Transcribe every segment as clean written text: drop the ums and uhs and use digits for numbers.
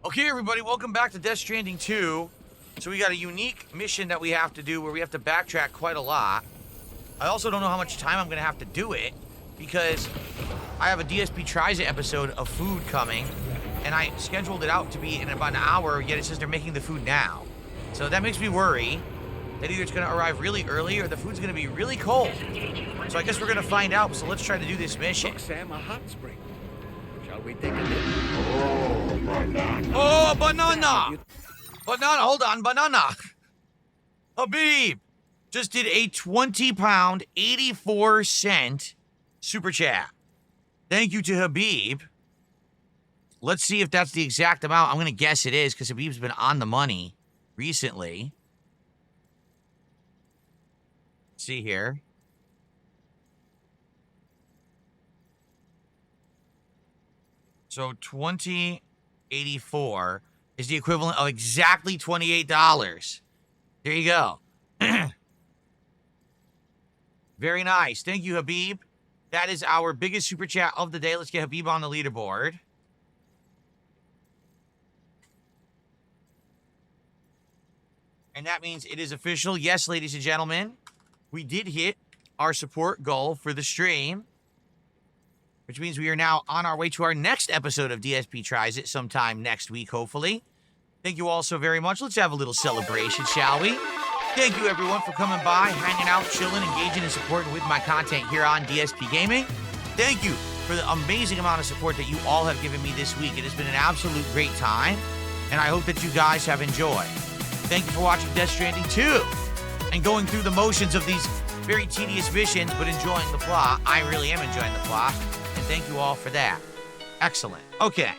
Okay, everybody, welcome back to Death Stranding 2. So we got a unique mission that we have to do where we have to backtrack quite a lot. I also don't know how much time I'm going to have to do it because I have a DSP Tries It episode of food coming, and I scheduled it out to be in about an hour, yet it says they're making the food now. So that makes me worry that either it's going to arrive really early or the food's going to be really cold. So I guess we're going to find out, so let's try to do this mission. Look, Sam, a hot spring. Shall we take a dip? Oh, banana! Banana, hold on, banana! Habib just did a 20-pound, 84-cent super chat. Thank you to Habib. Let's see if that's the exact amount. I'm going to guess it is because Habib's been on the money recently. Let's see here. So 20.84 is the equivalent of exactly $28. There you go. Very nice. Thank you, Habib. That is our biggest super chat of the day. Let's get Habib on the leaderboard. And that means it is official. Yes, ladies and gentlemen, we did hit our support goal for the stream, which means we are now on our way to our next episode of DSP Tries It sometime next week, hopefully. Thank you all so very much. Let's have a little celebration, shall we? Thank you, everyone, for coming by, hanging out, chilling, engaging, and supporting with my content here on DSPGaming. Thank you for the amazing amount of support that you all have given me this week. It has been an absolute great time, and I hope that you guys have enjoyed. Thank you for watching Death Stranding 2 and going through the motions of these very tedious missions, but enjoying the plot. I really am enjoying the plot. And thank you all for that. Excellent. Okay.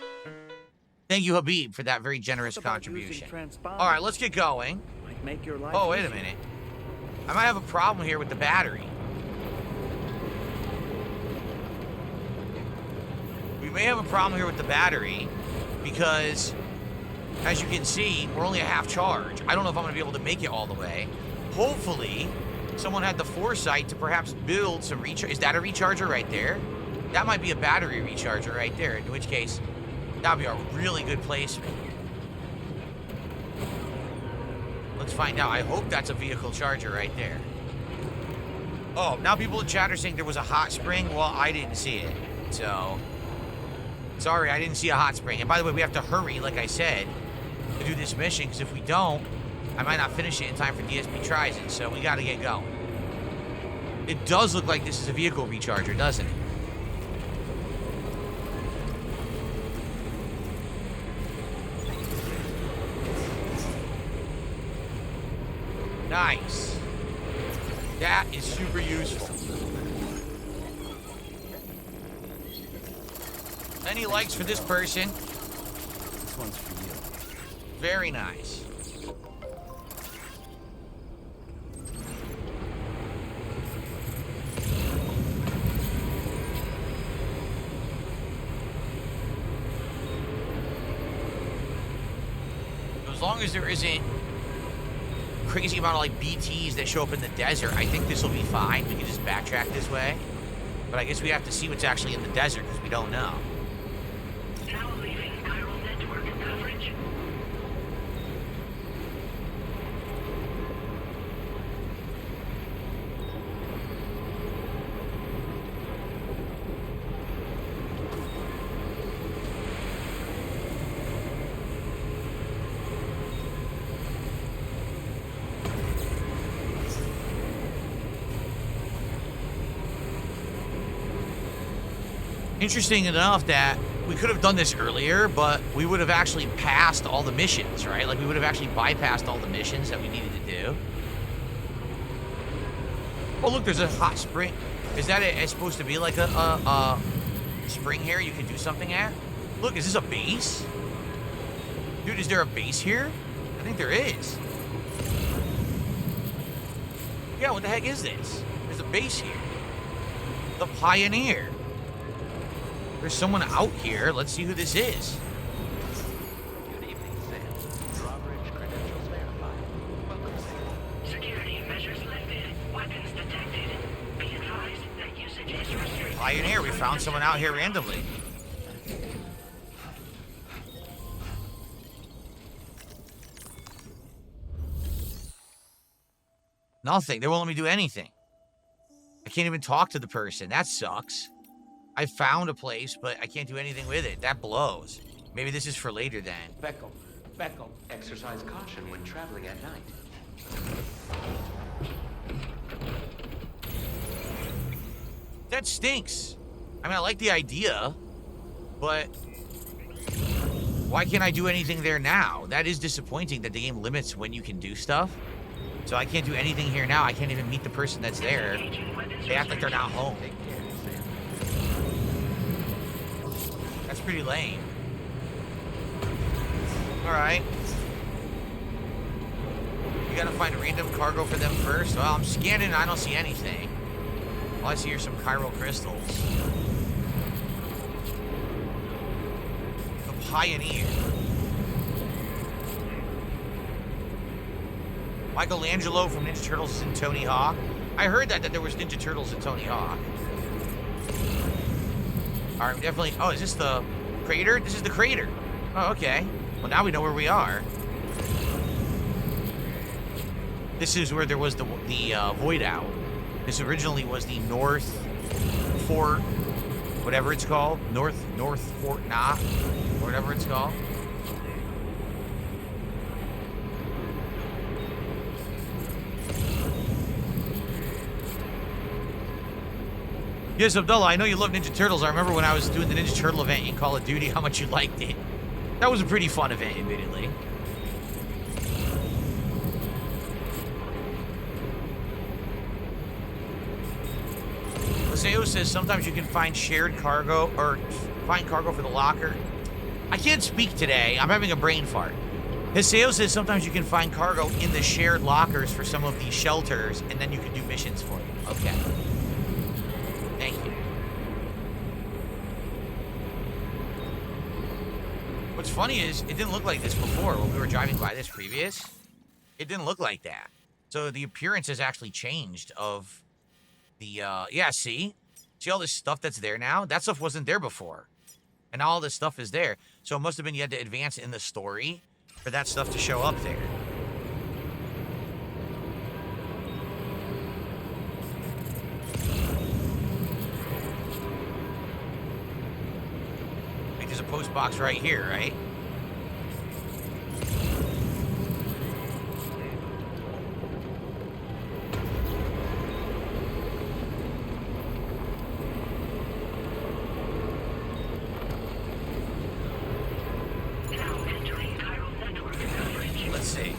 Thank you, Habib, for that very generous contribution. All right, let's get going. Oh, wait a minute. I might have a problem here with the battery. We may have a problem here with the battery because, as you can see, we're only a half charge. I don't know if I'm going to be able to make it all the way. Hopefully, someone had the foresight to perhaps build some recharge. Is that a recharger right there? That might be a battery recharger right there, in which case, that would be a really good placement. Let's find out. I hope that's a vehicle charger right there. Oh, now people in chat are saying there was a hot spring. Well, I didn't see it. So, sorry, I didn't see a hot spring. And by the way, we have to hurry, like I said, to do this mission, because if we don't, I might not finish it in time for DSP Tries It. So we got to get going. It does look like this is a vehicle recharger, doesn't it? Nice. That is super useful. Any likes for this person? This one's for you. Very nice. As long as there isn't crazy amount of like BTs that show up in the desert, I think this will be fine. We can just backtrack this way. But I guess we have to see what's actually in the desert because we don't know. Now leaving chiral network coverage. Interesting enough that we could have done this earlier, but we would have actually passed all the missions, right? Like we would have actually bypassed all the missions that we needed to do. Oh, look, there's a hot spring. Is that it's supposed to be like a spring here you can do something at? Look, is this a base? Dude, is there a base here? I think there is. Yeah, what the heck is this? There's a base here. The Pioneer. There's someone out here. Let's see who this is. Good evening, Sam. Drawbridge credentials verified. Welcome, Sam. Security measures lifted. Weapons detected. Be advised that usage is restricted. Pioneer, we found someone out here randomly. Nothing. They won't let me do anything. I can't even talk to the person. That sucks. I found a place, but I can't do anything with it. That blows. Maybe this is for later then. Beckham. Exercise caution when traveling at night. That stinks. I mean, I like the idea, but why can't I do anything there now? That is disappointing that the game limits when you can do stuff. So I can't do anything here now. I can't even meet the person that's there. They act like they're not home. Take care, Sam. That's pretty lame. Alright. You gotta find random cargo for them first. Well, I'm scanning and I don't see anything. All I see are some chiral crystals. The Pioneer. Michelangelo from Ninja Turtles is in Tony Hawk. I heard that there was Ninja Turtles in Tony Hawk. Alright, definitely. Oh, is this the crater? This is the crater. Oh, okay. Well, now we know where we are. This is where there was the void owl. This originally was the North Fort, whatever it's called. North Fort Nah, or whatever it's called. Yes, Abdullah, I know you love Ninja Turtles. I remember when I was doing the Ninja Turtle event in Call of Duty, how much you liked it. That was a pretty fun event, admittedly. Maseo says sometimes you can find shared cargo, or find cargo for the locker. I can't speak today. I'm having a brain fart. Hiseo says sometimes you can find cargo in the shared lockers for some of these shelters, and then you can do missions for them. Okay. Thank you. What's funny is, it didn't look like this before when we were driving by this previous. It didn't look like that. So the appearance has actually changed of the, yeah, see? See all this stuff that's there now? That stuff wasn't there before. And now all this stuff is there. So it must have been you had to advance in the story for that stuff to show up there. There's a post box right here, right? Now entering chiral network coverage. Let's see.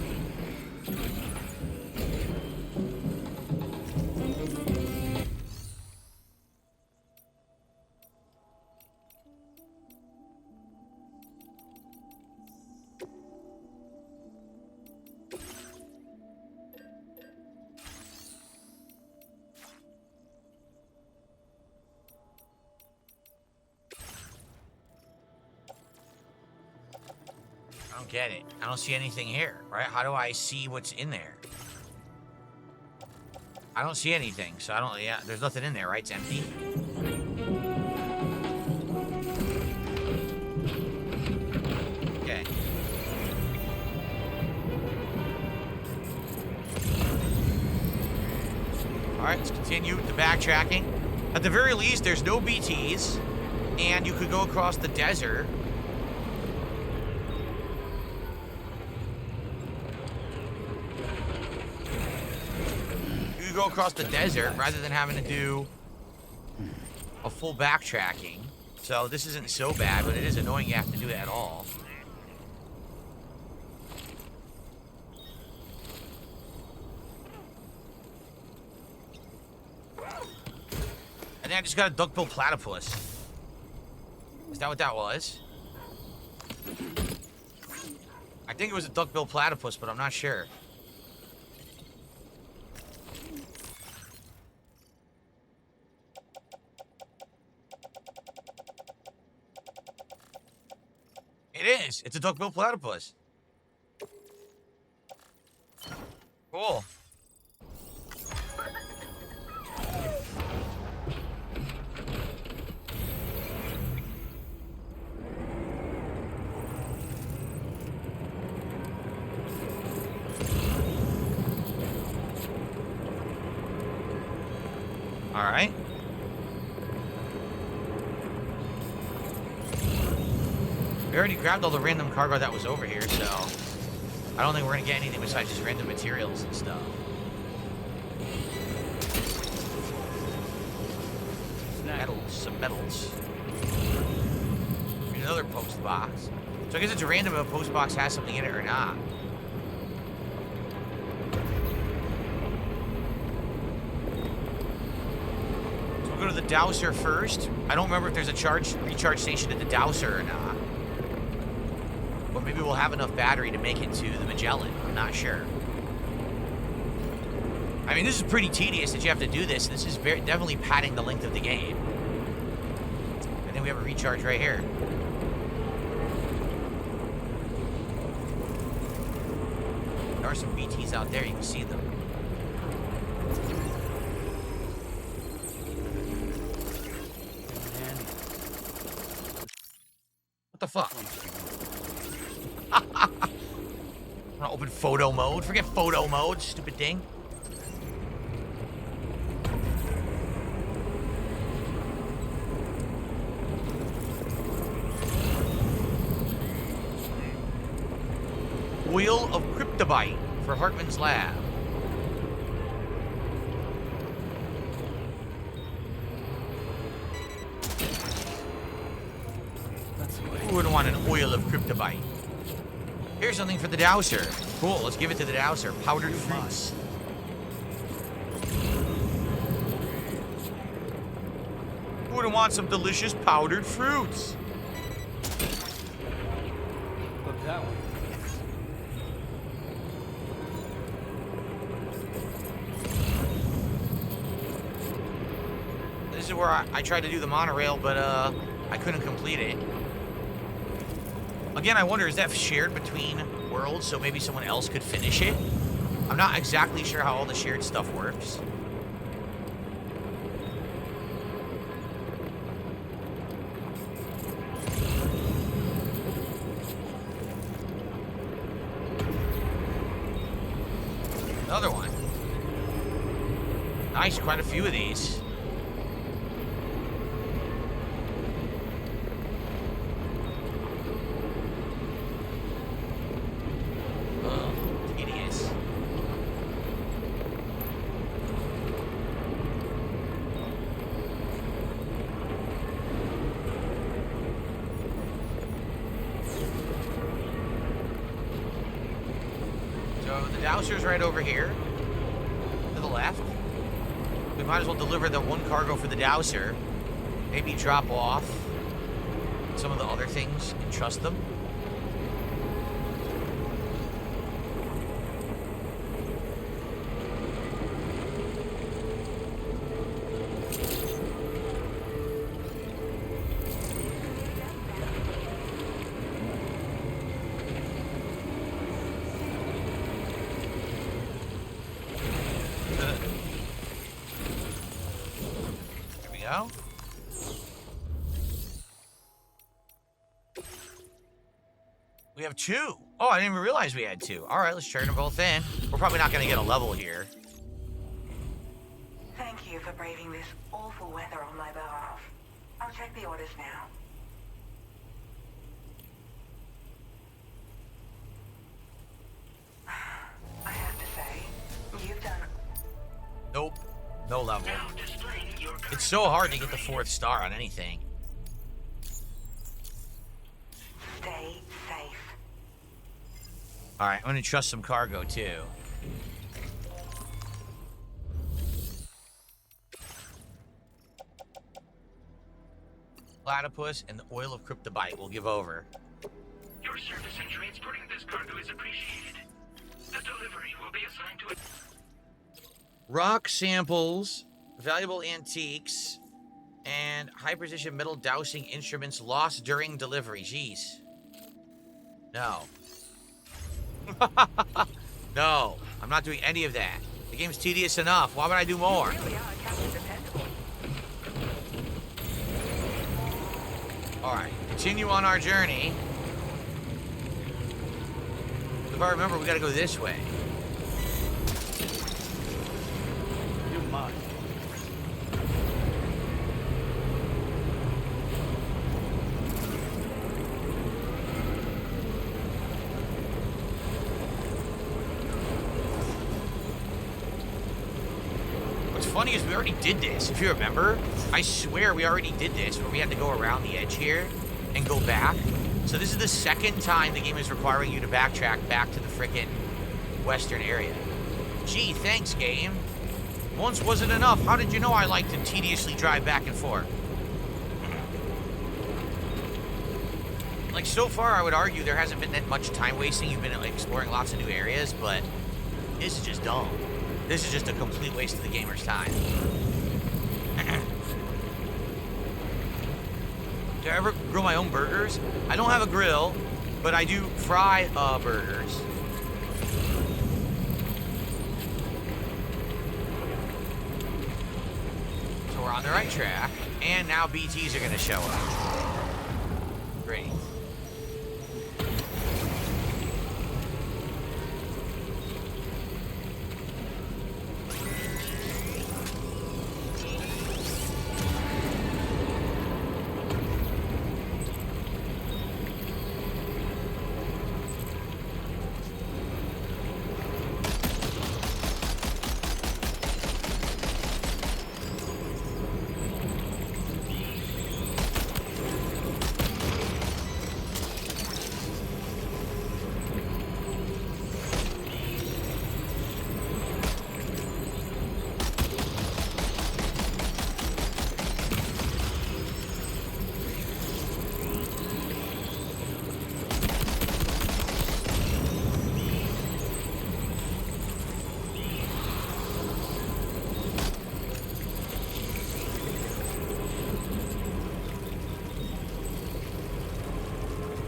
I don't get it. I don't see anything here, right? How do I see what's in there? I don't see anything, so I don't, yeah, there's nothing in there, right? It's empty. Okay. All right, let's continue with the backtracking. At the very least, there's no BTs, and you could go across the desert. You could go across the desert rather than having to do a full backtracking. So this isn't so bad, but it is annoying you have to do it at all. And then I just got a duckbill platypus. Is that what that was? I think it was a duckbill platypus, but I'm not sure. It is. It's a duckbill platypus. Cool. All right. We already grabbed all the random cargo that was over here, so I don't think we're gonna get anything besides just random materials and stuff. Metals, some metals. Another post box. So I guess it's random if a post box has something in it or not. So we'll go to the Dowser first. I don't remember if there's a recharge station at the Dowser or not. Or maybe we'll have enough battery to make it to the Magellan. I'm not sure. I mean, this is pretty tedious that you have to do this. This is definitely padding the length of the game. And then we have a recharge right here. There are some BTs out there. You can see them. What the fuck? I'm gonna open photo mode. Forget photo mode, stupid thing. Oil of Cryptobite for Hartman's lab. Who wouldn't want an oil of Cryptobite? Here's something for the Dowser. Cool, let's give it to the Dowser. Powdered fruits. Who wouldn't want some delicious powdered fruits? Look that one. This is where I tried to do the monorail, but I couldn't complete it. Again, I wonder, is that shared between worlds so maybe someone else could finish it? I'm not exactly sure how all the shared stuff works. Another one. Nice, quite a few of these. Dowser's right over here, to the left. We might as well deliver the one cargo for the Dowser. Maybe drop off some of the other things and trust them. Go. We have two. Oh, I didn't even realize we had two. All right, let's turn them both in. We're probably not going to get a level here. Thank you for braving this awful weather on my behalf. I'll check the orders now. I have to say, you've done... Nope. No level. Now displaying your It's so hard to get the 4th star on anything. Stay safe. Alright, I'm going to trust some cargo, too. Platypus and the oil of Cryptobite will give over. Your service in transporting this cargo is appreciated. The delivery will be assigned to it. Rock samples, valuable antiques, and high-precision metal dowsing instruments lost during delivery. Jeez. No. No, I'm not doing any of that. The game's tedious enough. Why would I do more? Alright, continue on our journey. If I remember, we gotta go this way. You're mine. funny is we already did this. If you remember, I swear we already did this where we had to go around the edge here and go back. So this is the second time the game is requiring you to backtrack back to the frickin' western area. Gee, thanks, game. Once wasn't enough. How did you know I like to tediously drive back and forth? Like, so far, I would argue there hasn't been that much time wasting. You've been like, exploring lots of new areas, but this is just dumb. This is just a complete waste of the gamer's time. Do I ever grill my own burgers? I don't have a grill, but I do fry burgers. So we're on the right track, and now BTs are gonna show up. Great.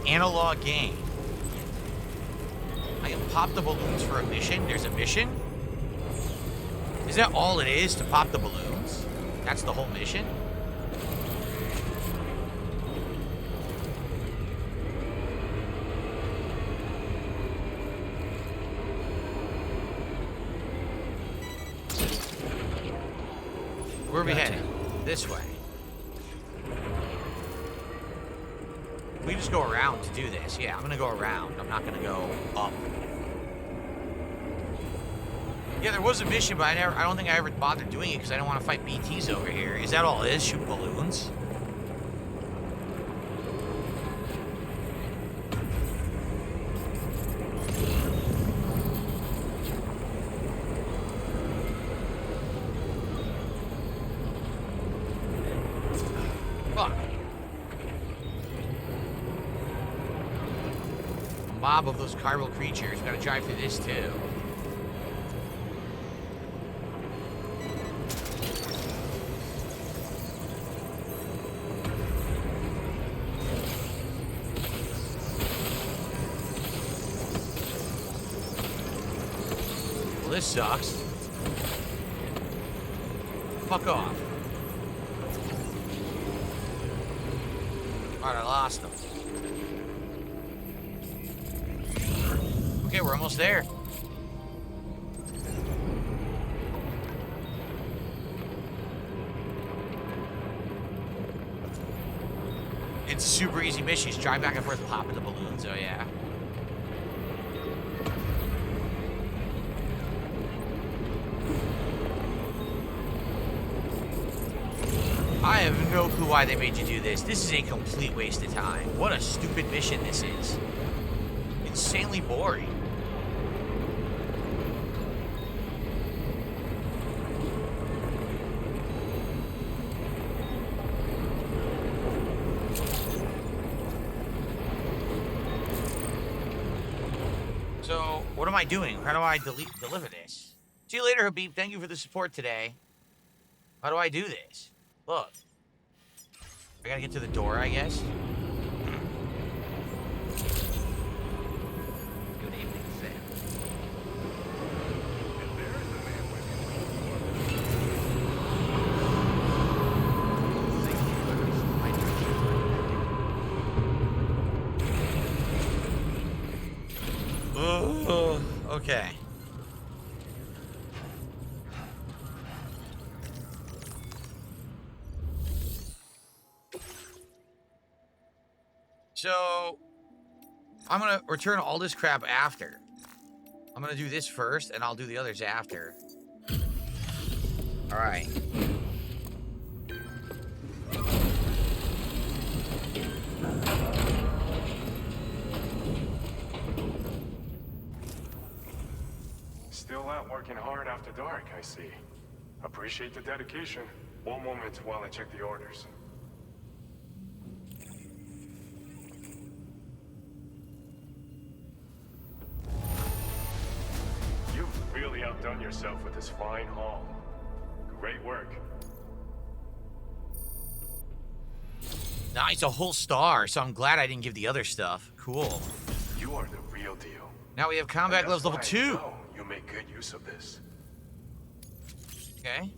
Analog game. I can pop the balloons for a mission. There's a mission? Is that all it is, to pop the balloons? That's the whole mission? Where are we heading? This way. We just go around to do this. Yeah, I'm gonna go around. I'm not gonna go up. Yeah, there was a mission, but I don't think I ever bothered doing it because I don't want to fight BTs over here. Is that all it is? Shoot balloons? Fuck. Mob of those chiral creatures. Gotta drive through this too. Well, this sucks. Fuck off. Alright, I lost them. Okay, we're almost there. It's a super easy mission. Just drive back and forth, popping the balloons. Oh, yeah. I have no clue why they made you do this. This is a complete waste of time. What a stupid mission this is. Insanely boring. So, what am I doing? How do I deliver this? See you later, Habib. Thank you for the support today. How do I do this? Look. I gotta get to the door, I guess. Good evening, Sam. Oh, okay. So, I'm gonna return all this crap after. I'm gonna do this first, and I'll do the others after. All right. Still out working hard after dark, I see. Appreciate the dedication. One moment while I check the orders. You've really outdone yourself with this fine haul. Great work. Nice, a whole star. So I'm glad I didn't give the other stuff. Cool. You are the real deal. Now we have combat And gloves that's level why I 2. know you make good use of this. Okay.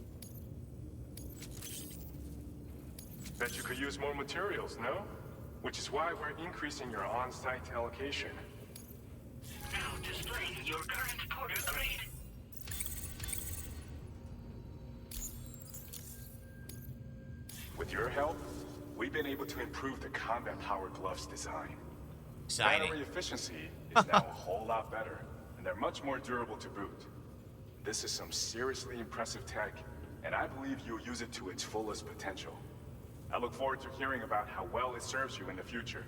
Bet you could use more materials, no? Which is why we're increasing your on-site allocation. Now displaying your current porter grade. With your help, we've been able to improve the combat power gloves design. Exciting. Battery efficiency is now a whole lot better, and they're much more durable to boot. This is some seriously impressive tech, and I believe you'll use it to its fullest potential. I look forward to hearing about how well it serves you in the future.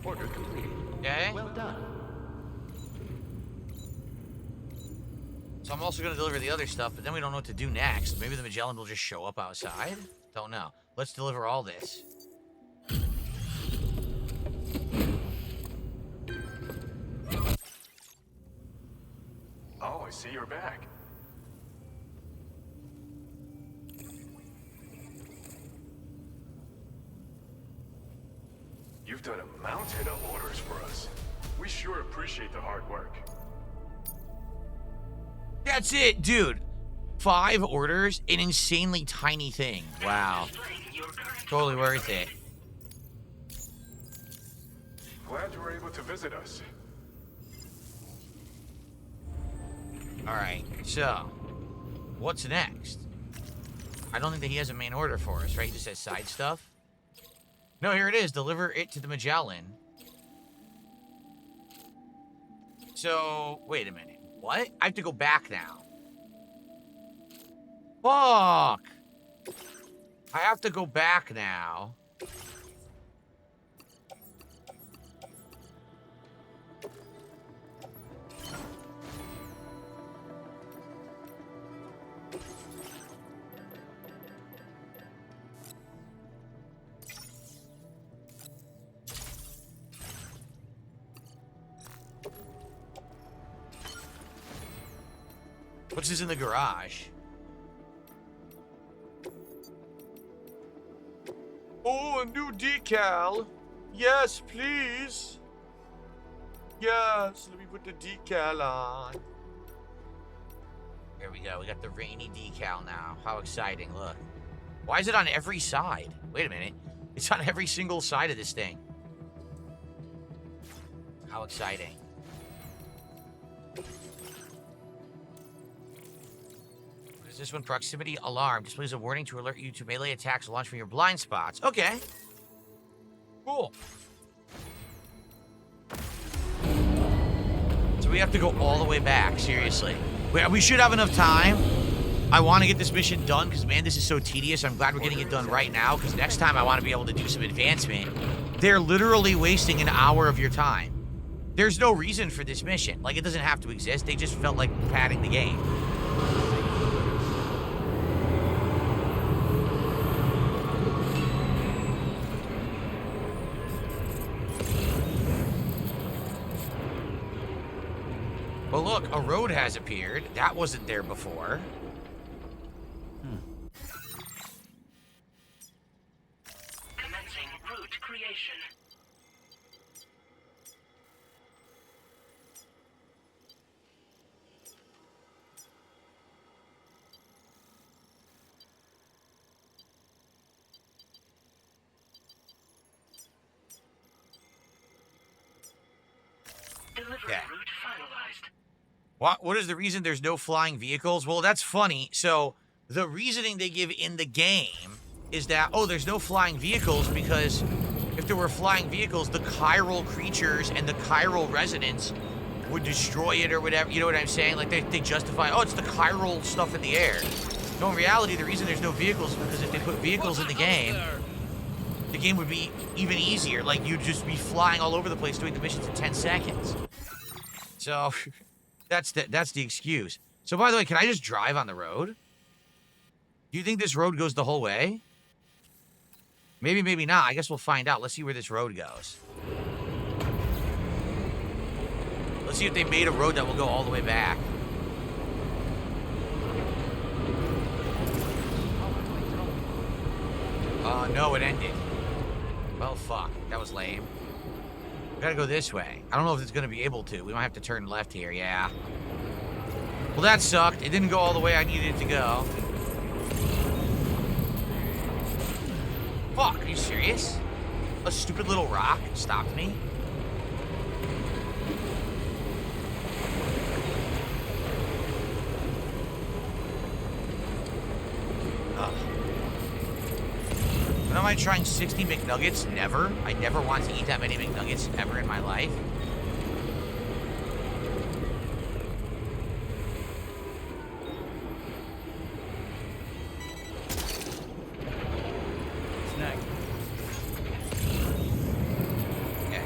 Order completed. Okay. Well done. So I'm also going to deliver the other stuff, but then we don't know what to do next. Maybe the Magellan will just show up outside? Don't know. Let's deliver all this. Oh, I see you're back. You've done a mountain of orders for us. We sure appreciate the hard work. That's it, dude. 5 orders, an insanely tiny thing. Wow. Displaying your current Totally porter worth grade. it. Glad you were able to visit us. Alright, so what's next? I don't think that he has a main order for us, right? He just says side stuff. No, here it is. Deliver it to the Magellan. So, wait a minute. What? I have to go back now. Fuck! I have to go back now. What's this in the garage? Oh, a new decal. Yes, please. Yes, let me put the decal on. There we go. We got the rainy decal now. How exciting. Look. Why is it on every side? Wait a minute. It's on every single side of this thing. How exciting. This one, proximity alarm displays a warning to alert you to melee attacks launched from your blind spots. Okay. Cool. So we have to go all the way back, seriously. We should have enough time. I want to get this mission done because, man, this is so tedious. I'm glad we're getting it done right now because next time I want to be able to do some advancement. They're literally wasting an hour of your time. There's no reason for this mission. Like, it doesn't have to exist. They just felt like padding the game. Well, look, a road has appeared. That wasn't there before. Commencing route creation. Delivery Okay. route finalized. What is the reason there's no flying vehicles? Well, that's funny. So the reasoning they give in the game is that, oh, there's no flying vehicles because if there were flying vehicles, the chiral creatures and the chiral residents would destroy it or whatever. You know what I'm saying? Like, they justify, oh, it's the chiral stuff in the air. No, in reality, the reason there's no vehicles is because if they put vehicles in the game would be even easier. Like, you'd just be flying all over the place doing the missions in 10 seconds. So, that's the excuse. So, by the way, can I just drive on the road? Do you think this road goes the whole way? Maybe, maybe not. I guess we'll find out. Let's see where this road goes. Let's see if they made a road that will go all the way back. No, it ended. Well, fuck. That was lame. We gotta go this way. I don't know if it's gonna be able to. We might have to turn left here, yeah. Well, that sucked. It didn't go all the way I needed it to go. Fuck, are you serious? A stupid little rock stopped me? Ugh. When am I trying 60 McNuggets? Never. I never want to eat that many McNuggets ever in my life. Snack. Okay.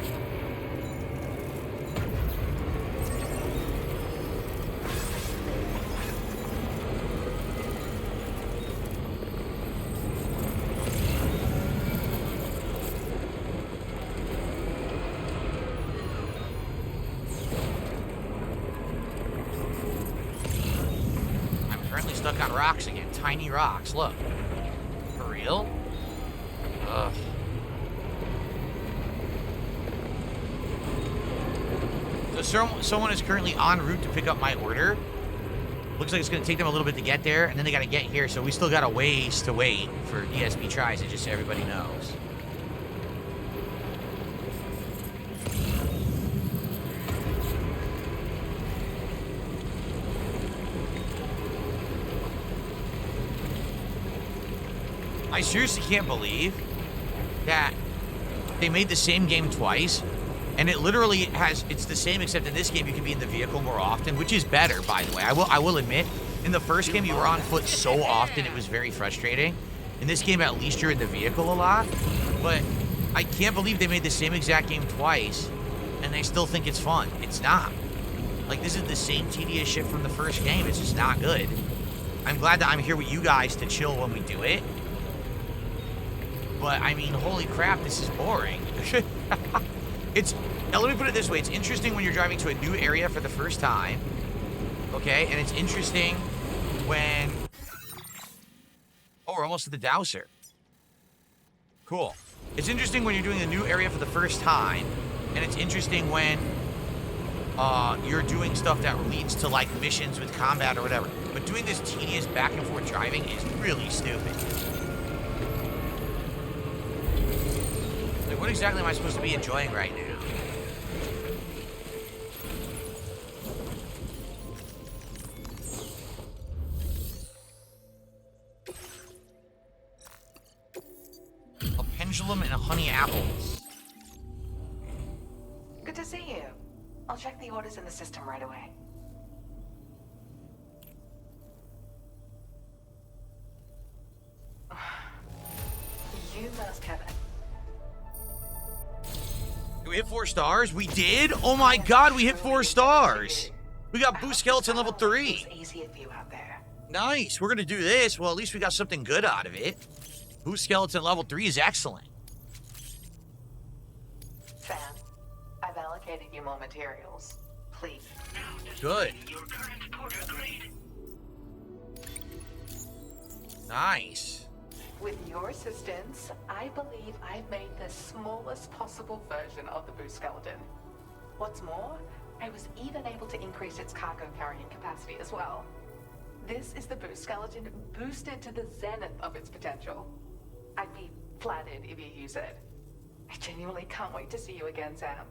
I'm currently stuck on rocks again. Tiny rocks, look. For real? Ugh. So someone is currently en route to pick up my order. Looks like it's going to take them a little bit to get there, and then they got to get here, so we still got a ways to wait for DSP tries it, just so everybody knows. I seriously can't believe that they made the same game twice, and it literally it's the same, except in this game you can be in the vehicle more often, which is better, by the way. I will admit, in the first game you were on foot so often it was very frustrating. In this game, at least you're in the vehicle a lot, but I can't believe they made the same exact game twice, and they still think it's fun. It's not. Like, this is the same tedious shit from the first game. It's just not good. I'm glad that I'm here with you guys to chill when we do it. But, I mean, holy crap, this is boring. Now let me put it this way. It's interesting when you're driving to a new area for the first time. Okay? And it's interesting when... Oh, we're almost at the Dowser. Cool. It's interesting when you're doing a new area for the first time. And it's interesting when you're doing stuff that leads to, like, missions with combat or whatever. But doing this tedious back and forth driving is really stupid. Like, what exactly am I supposed to be enjoying right now? A pendulum and a honey apples. Good to see you. I'll check the orders in the system right away. You must have it. Did we hit 4 stars? We did? Oh my god, we hit 4 stars! We got Boost Skeleton level 3. It's easier for you out there. Nice, we're gonna do this. Well, at least we got something good out of it. Boost Skeleton level 3 is excellent. Sam, I've allocated you more materials. Please. Good. Your current porter grade. Nice. With your assistance, I believe I've made the smallest possible version of the Boost Skeleton. What's more, I was even able to increase its cargo carrying capacity as well. This is the Boost Skeleton boosted to the zenith of its potential. I'd be flattered if you use it. I genuinely can't wait to see you again, Sam.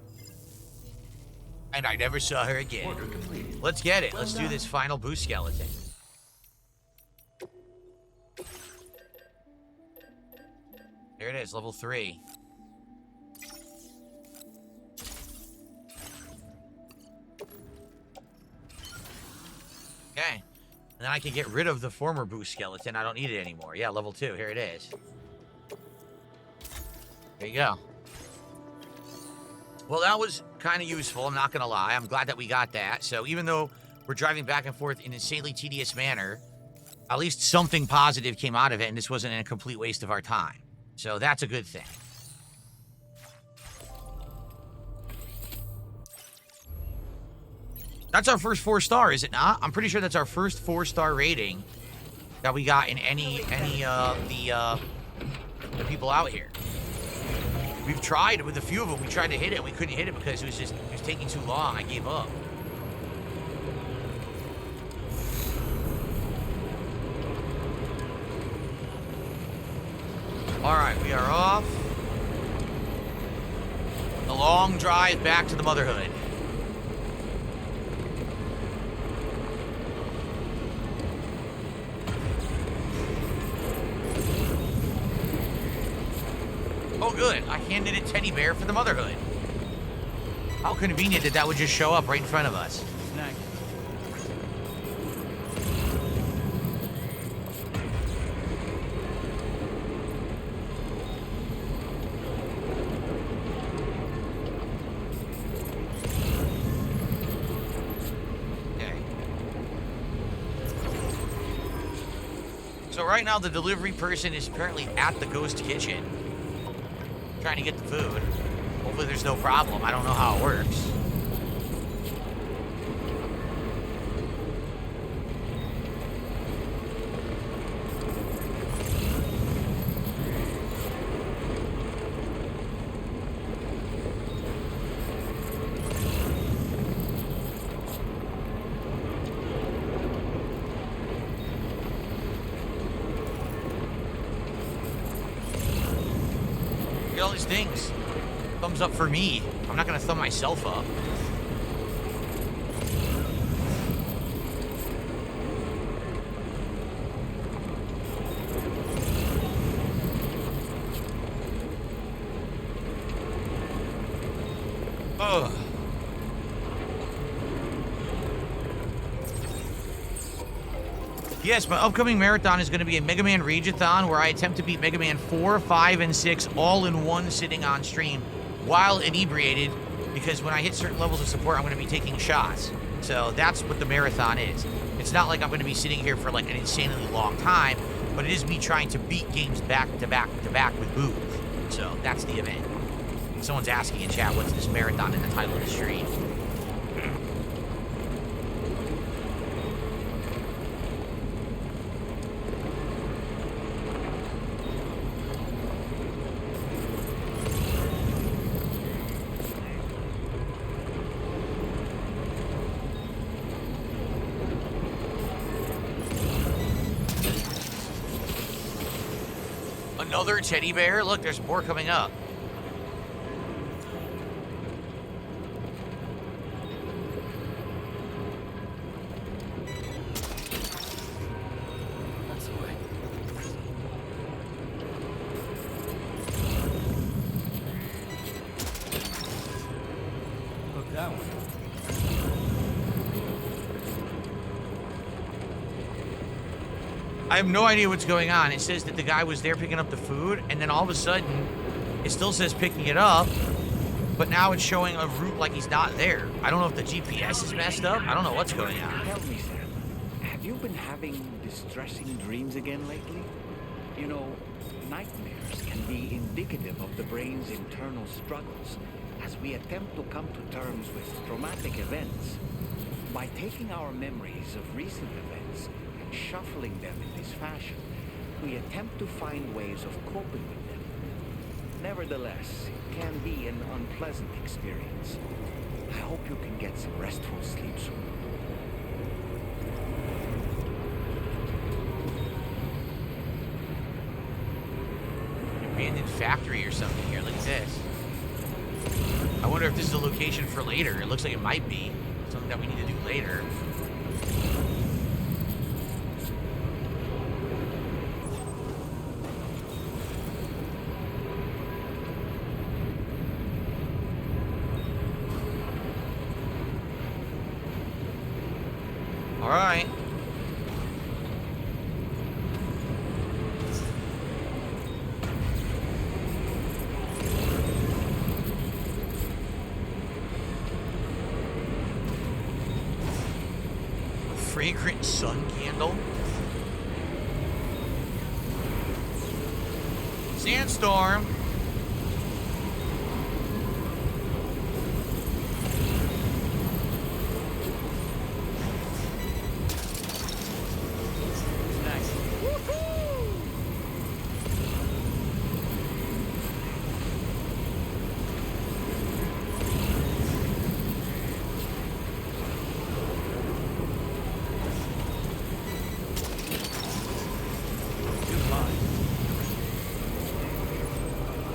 And I never saw her again. Order completed. Let's get it. Let's do this final Boost Skeleton. There it is, level 3. Okay. And then I can get rid of the former boost skeleton. I don't need it anymore. Yeah, level 2. Here it is. There you go. Well, that was kind of useful. I'm not going to lie. I'm glad that we got that. So even though we're driving back and forth in an insanely tedious manner, at least something positive came out of it, and this wasn't a complete waste of our time. So that's a good thing. That's our first 4-star, is it not? I'm pretty sure that's our first 4-star rating that we got in any the people out here. We've tried with a few of them. We tried to hit it, and we couldn't hit it because it was taking too long. I gave up. All right, we are off. The long drive back to the motherhood. Oh, good. I handed a teddy bear for the motherhood. How convenient that would just show up right in front of us. Snack. Okay. So right now the delivery person is apparently at the ghost kitchen, trying to get the food. Hopefully there's no problem. I don't know how it works. Look at all these things. Thumbs up for me. I'm not gonna thumb myself up. Ugh. Yes, my upcoming marathon is going to be a Mega Man Rage-a-thon where I attempt to beat Mega Man 4, 5, and 6 all in one sitting on stream while inebriated, because when I hit certain levels of support, I'm going to be taking shots. So that's what the marathon is. It's not like I'm going to be sitting here for like an insanely long time, but it is me trying to beat games back to back to back with booth. So that's the event. Someone's asking in chat, what's this marathon in the title of the stream? Another teddy bear? Look, there's more coming up. That's the way. Look that way. I have no idea what's going on. It says that the guy was there picking up the food, and then all of a sudden, it still says picking it up, but now it's showing a route like he's not there. I don't know if the GPS is messed up. I don't know what's going on. Tell me, Sam, have you been having distressing dreams again lately? You know, nightmares can be indicative of the brain's internal struggles as we attempt to come to terms with traumatic events. By taking our memories of recent events and shuffling them in this fashion, we attempt to find ways of coping with them. Nevertheless, it can be an unpleasant experience. I hope you can get some restful sleep soon. Abandoned factory or something here. Look at this. I wonder if this is a location for later. It looks like it might be. Something that we need to do later. All right. fragrant sun candle. Sandstorm.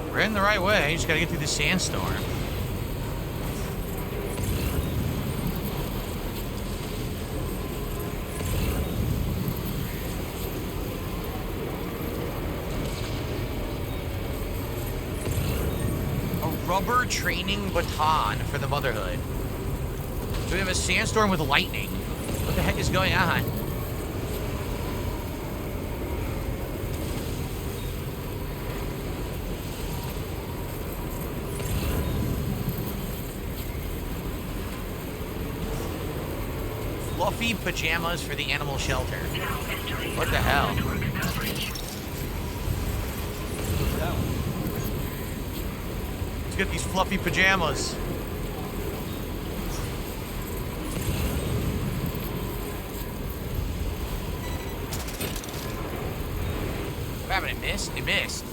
We're in the right way. Just gotta get through the sandstorm. A rubber training baton for the Motherhood. So we have a sandstorm with lightning. What the heck is going on? Fluffy pajamas for the animal shelter. Now entering What the hell? network coverage. That one. Let's get these fluffy pajamas. What happened? It missed? It missed.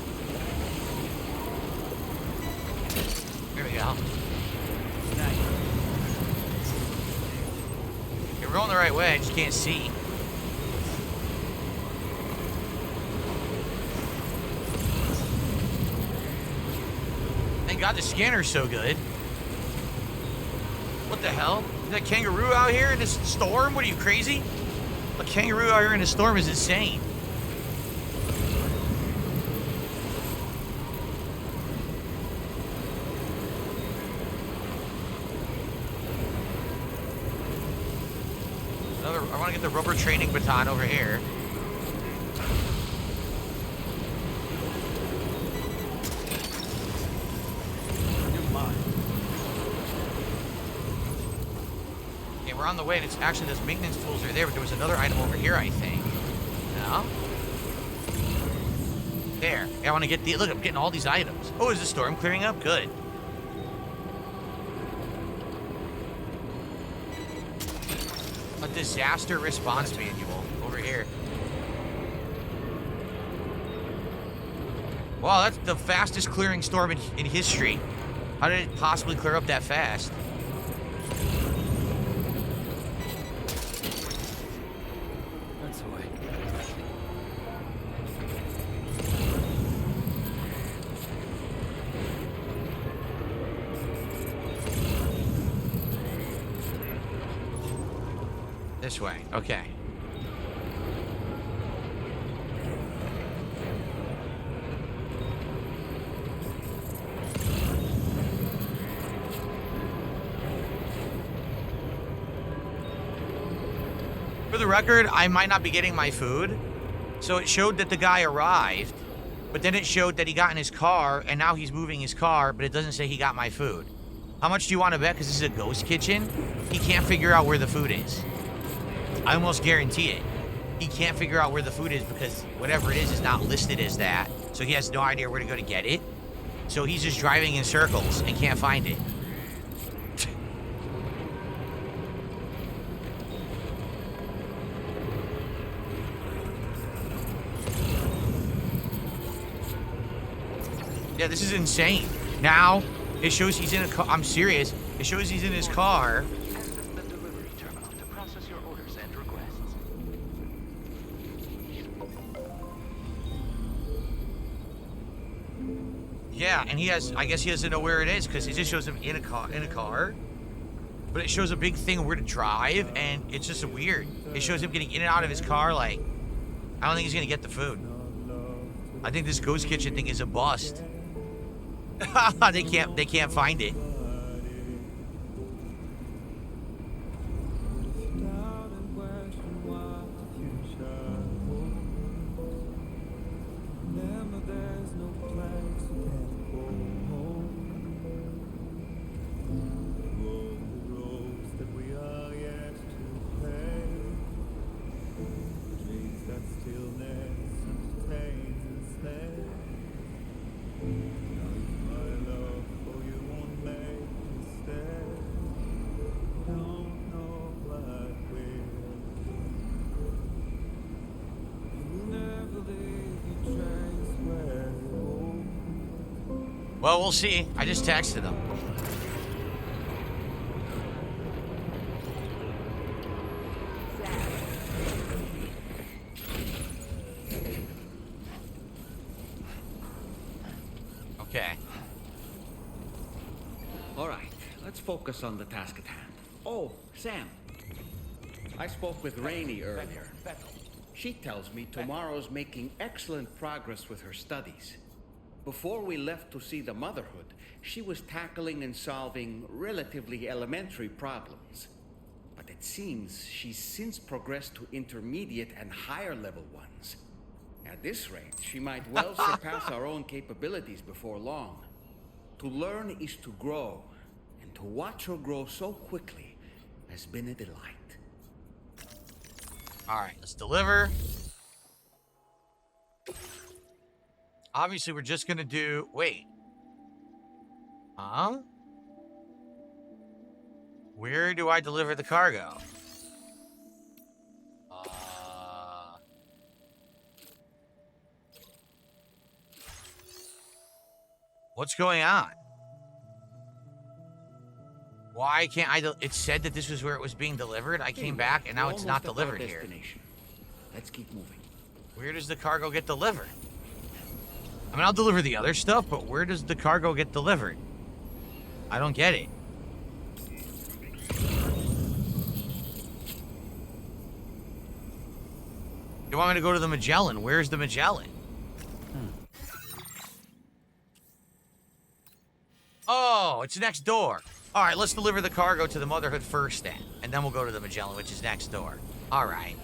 There we go. Okay, we're going the right way. I just can't see. Thank God the scanner's so good. What the hell? Is that kangaroo out here in this storm? What are you, crazy? A kangaroo out here in a storm is insane. I want to get the rubber training baton over here. You're mine. Okay, we're on the way, and it's actually those maintenance tools are there, but there was another item over here, I think. No? There. Yeah, I want to get the... Look, I'm getting all these items. Oh, is the storm clearing up? Good. A disaster response manual over here. Wow, that's the fastest clearing storm in history. How did it possibly clear up that fast? That's the way. This way. Okay. For the record, I might not be getting my food. So it showed that the guy arrived, but then it showed that he got in his car, and now he's moving his car, but it doesn't say he got my food. How much do you want to bet? Because this is a ghost kitchen. He can't figure out where the food is. I almost guarantee it. He can't figure out where the food is because whatever it is not listed as that. So he has no idea where to go to get it. So he's just driving in circles and can't find it. Yeah, this is insane. Now, it shows he's in a car. I'm serious. It shows he's in his car. Access the delivery terminal to process your orders and requests. Yeah, and he has, I guess he doesn't know where it is because it just shows him in a car. But it shows a big thing where to drive, and it's just weird. It shows him getting in and out of his car, like, I don't think he's gonna get the food. I think this ghost kitchen thing is a bust. they can't find it. Well, we'll see. I just texted him. Okay. All right, let's focus on the task at hand. Oh, Sam. I spoke with Rainey earlier. She tells me tomorrow's making excellent progress with her studies. Before we left to see the Motherhood, she was tackling and solving relatively elementary problems. But it seems she's since progressed to intermediate and higher level ones. At this rate, she might well surpass our own capabilities before long. To learn is to grow, and to watch her grow so quickly has been a delight. All right, let's deliver. Obviously, we're just going to do... Wait. Where do I deliver the cargo? What's going on? Why can't I... It said that this was where it was being delivered. I came back, and now it's not delivered here. Let's keep moving. Where does the cargo get delivered? I mean, I'll deliver the other stuff, but where does the cargo get delivered? I don't get it. You want me to go to the Magellan? Where's the Magellan? Oh, it's next door. All right, let's deliver the cargo to the Motherhood first then. And then we'll go to the Magellan, which is next door. All right.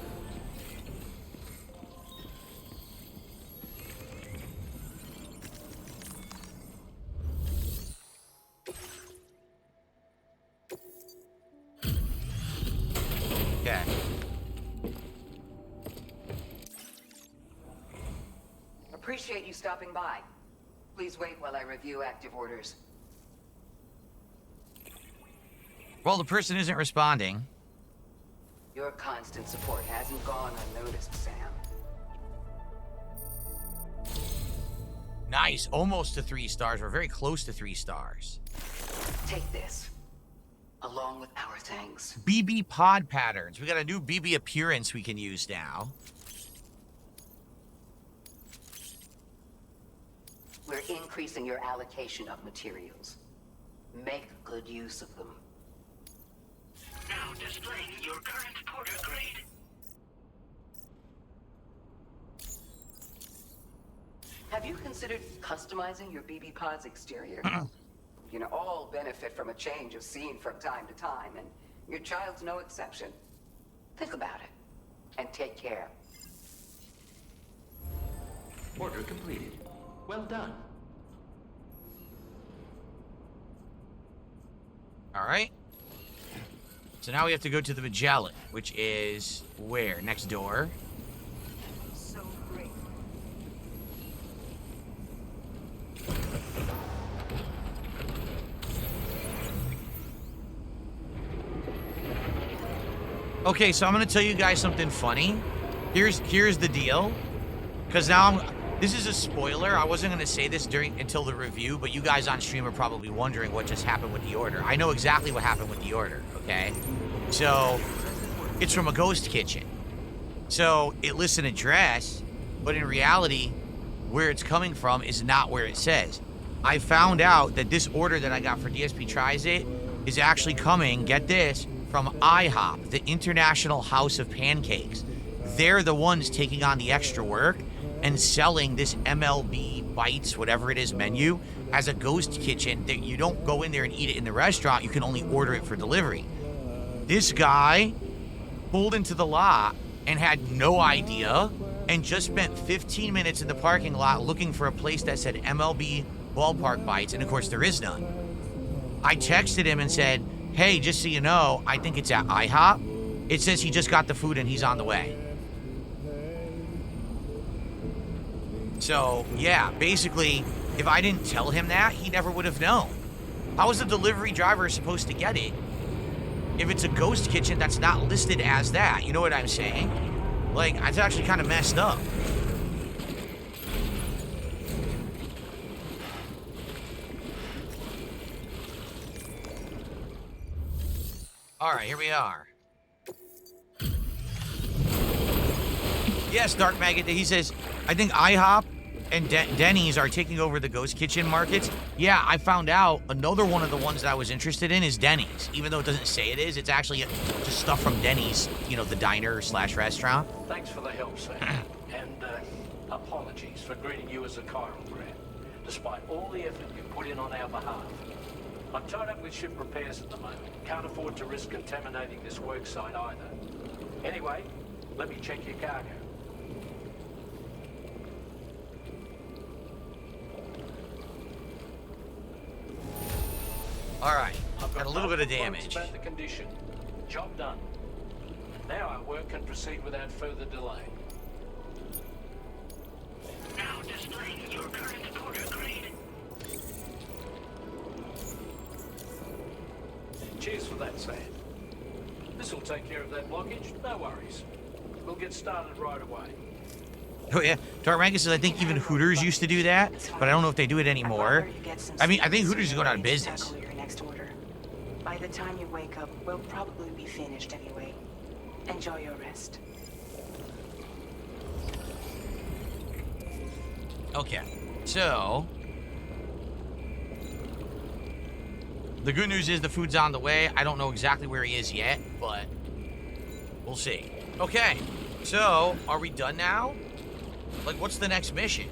Okay. Appreciate you stopping by. Please wait while I review active orders. Well, the person isn't responding. Your constant support hasn't gone unnoticed, Sam. Nice. Almost to 3 stars. We're very close to 3 stars. Take this, along with our thanks. BB pod patterns. We got a new BB appearance we can use now. We're increasing your allocation of materials. Make good use of them. Now displaying your current porter grade. Have you considered customizing your BB pod's exterior? You know, all benefit from a change of scene from time to time, and your child's no exception. Think about it, and take care. Order completed. Well done. All right. So now we have to go to the Magellan, which is where? Next door. So great. Okay, so I'm gonna tell you guys something funny. Here's the deal. Because now this is a spoiler. I wasn't gonna say this until the review, but you guys on stream are probably wondering what just happened with the order. I know exactly what happened with the order, okay? So it's from a ghost kitchen. So it lists an address, but in reality, where it's coming from is not where it says. I found out that this order that I got for DSP Tries It is actually coming, get this, from IHOP, the International House of Pancakes. They're the ones taking on the extra work and selling this MLB Bites, whatever it is, menu as a ghost kitchen that you don't go in there and eat it in the restaurant. You can only order it for delivery. This guy pulled into the lot and had no idea and just spent 15 minutes in the parking lot looking for a place that said MLB Ballpark Bites, and of course there is none. I texted him and said, hey, just so you know, I think it's at IHOP. It says he just got the food and he's on the way. So, yeah, basically, if I didn't tell him that, he never would have known. How is the delivery driver supposed to get it if it's a ghost kitchen that's not listed as that? You know what I'm saying? Like, it's actually kind of messed up. All right, here we are. Yes, Dark Maggot. He says, I think IHOP and Denny's are taking over the ghost kitchen markets. Yeah, I found out another one of the ones that I was interested in is Denny's. Even though it doesn't say it is, it's actually just stuff from Denny's, you know, the diner slash restaurant. Thanks for the help, Sam. And apologies for greeting you as a chiral grant, despite all the effort you put in on our behalf. I'm tied up with ship repairs at the moment. Can't afford to risk contaminating this work site either. Anyway, let me check your cargo. All right, I've got a little bit of no damage. complaints about the condition. Job done. Now our work can proceed without further delay. Now displaying your current order grade. Cheers for that, Sam. This'll take care of that blockage, no worries. We'll get started right away. Oh yeah, Dark Maggot says I think even Hooters used to do that, but I don't know if they do it anymore. I mean, I think Hooters is going out of business. Your next order. By the time you wake up, we'll probably be finished anyway. Enjoy your rest. Okay, so the good news is the food's on the way. I don't know exactly where he is yet, but we'll see. Okay, so are we done now? Like, what's the next mission?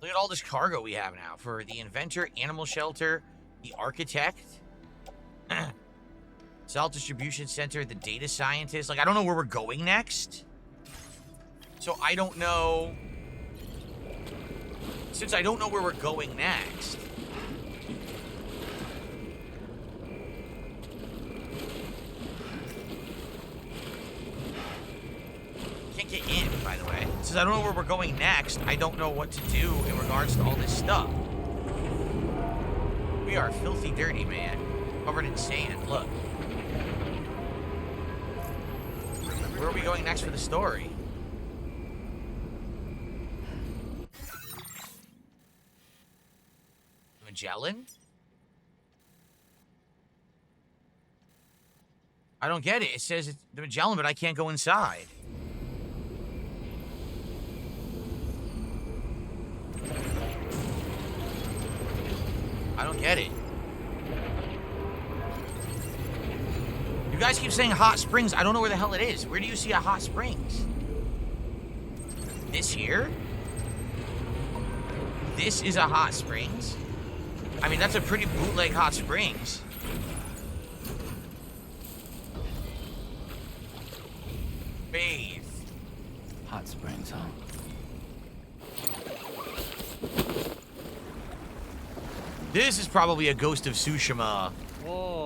Look at all this cargo we have now for the inventor, animal shelter, the architect, Salt distribution center, the data scientist. Like, I don't know where we're going next. So I don't know. Since I don't know where we're going next. Can't get in, by the way. Since I don't know where we're going next, I don't know what to do in regards to all this stuff. We are filthy dirty, man. Covered in sand. Look. Where are we going next for the story? Magellan? I don't get it. It says it's the Magellan, but I can't go inside. I don't get it. You guys keep saying hot springs. I don't know where the hell it is. Where do you see a hot springs? This here? This is a hot springs? I mean, that's a pretty bootleg hot springs. Bathe. Hot springs, huh? This is probably a Ghost of Tsushima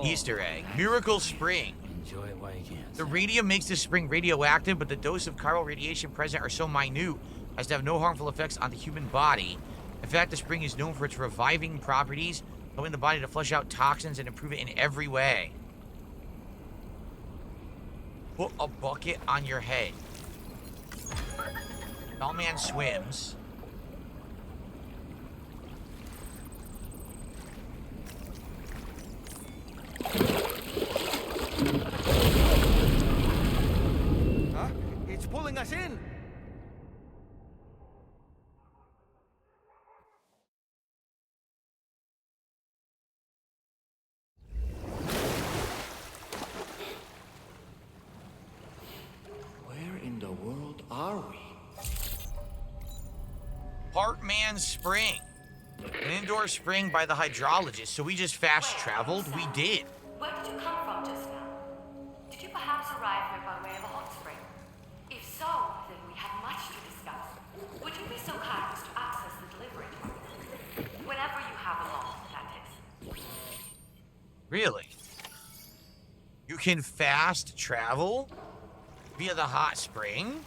Easter egg. Miracle Spring. Enjoy it while you can. The radium makes this spring radioactive, but the dose of chiral radiation present are so minute as to have no harmful effects on the human body. In fact, the spring is known for its reviving properties, allowing the body to flush out toxins and improve it in every way. Put a bucket on your head. Tall man swims. Huh? It's pulling us in. Where in the world are we? Hartman Spring. An indoor spring by the hydrologist. So we just fast traveled? We did. Where did you come from just now? Did you perhaps arrive here by way of a hot spring? If so, then we have much to discuss. Would you be so kind as to access the delivery terminal? Whenever you have a moment, that is. Really? You can fast travel via the hot spring?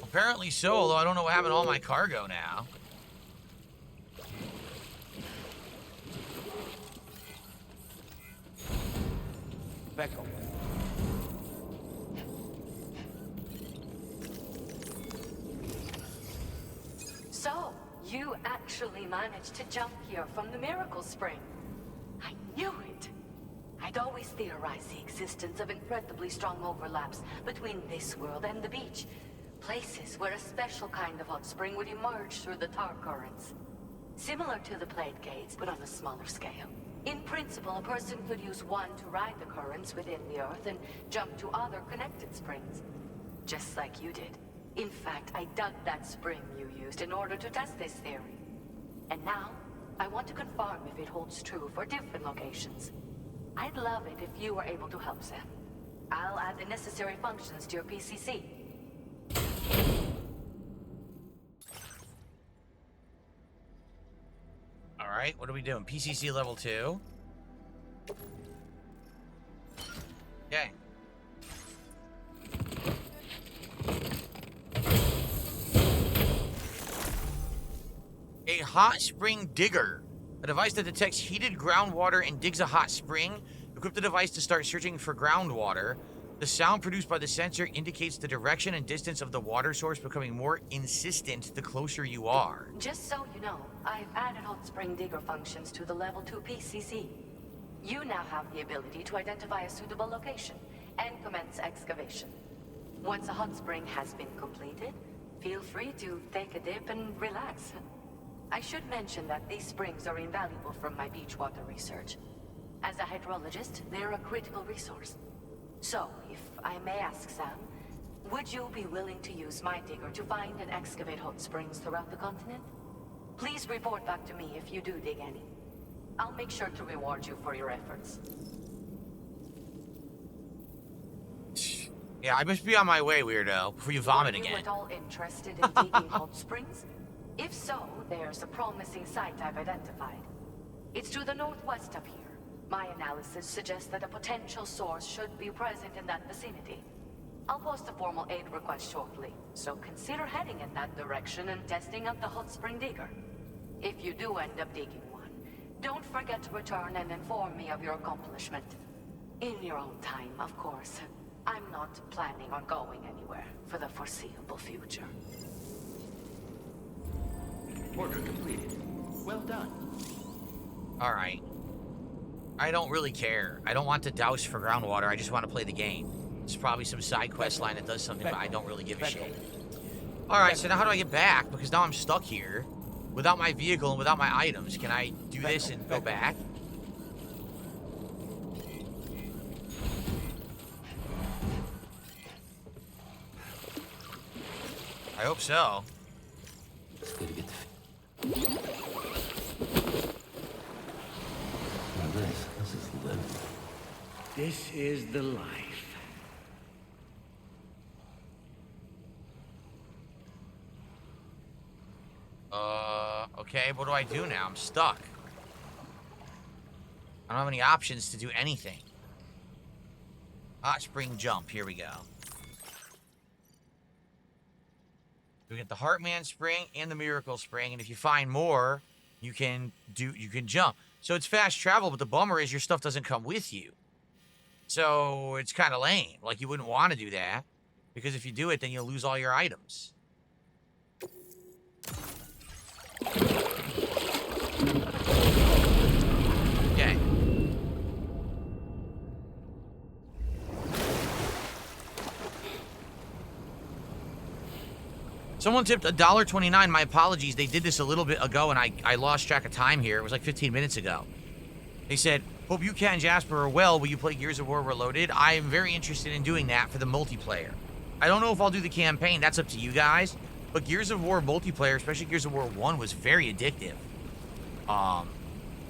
Apparently so, although I don't know what happened to all my cargo now. Speckle. So, you actually managed to jump here from the Miracle Spring. I knew it! I'd always theorized the existence of incredibly strong overlaps between this world and the beach. Places where a special kind of hot spring would emerge through the tar currents. Similar to the plate gates, but on a smaller scale. In principle, a person could use one to ride the currents within the Earth and jump to other connected springs. Just like you did. In fact, I dug that spring you used in order to test this theory. And now, I want to confirm if it holds true for different locations. I'd love it if you were able to help, Sam. I'll add the necessary functions to your PCC. Alright, what are we doing? PCC level 2. Okay. A hot spring digger. A device that detects heated groundwater and digs a hot spring. Equip the device to start searching for groundwater. The sound produced by the sensor indicates the direction and distance of the water source, becoming more insistent the closer you are. Just so you know, I've added hot spring digger functions to the level 2 PCC. You now have the ability to identify a suitable location and commence excavation. Once a hot spring has been completed, feel free to take a dip and relax. I should mention that these springs are invaluable from my beach water research. As a hydrologist, they're a critical resource. So, if I may ask, Sam, would you be willing to use my digger to find and excavate hot springs throughout the continent? Please report back to me if you do dig any. I'll make sure to reward you for your efforts. Yeah, I must be on my way, weirdo, before you vomit Are you again. at all interested in digging hot springs? If so, there's a promising site I've identified. It's to the northwest of here. My analysis suggests that a potential source should be present in that vicinity. I'll post a formal aid request shortly, so consider heading in that direction and testing out the hot spring digger. If you do end up digging one, don't forget to return and inform me of your accomplishment. In your own time, of course. I'm not planning on going anywhere for the foreseeable future. Order completed. Well done. Alright. I don't really care. I don't want to douse for groundwater. I just want to play the game. It's probably some side quest line that does something, but I don't really give a shit. Alright, so now how do I get back? Because now I'm stuck here without my vehicle and without my items. Can I do this and go back? I hope so. It's good to get the... Now this is living. This is the life. Okay, what do I do now? I'm stuck. I don't have any options to do anything. Hot spring jump, here we go. We get the Heartman spring and the Miracle spring, and if you find more, you can jump. So it's fast travel, but the bummer is your stuff doesn't come with you. So it's kind of lame. Like, you wouldn't want to do that, because if you do it, then you'll lose all your items. Okay. Someone tipped $1.29. My apologies. They did this a little bit ago, and I lost track of time here. It was like 15 minutes ago. They said, hope you and Jasper are well. Will you play Gears of War Reloaded? I am very interested in doing that for the multiplayer. I don't know if I'll do the campaign. That's up to you guys. But Gears of War multiplayer, especially Gears of War 1, was very addictive.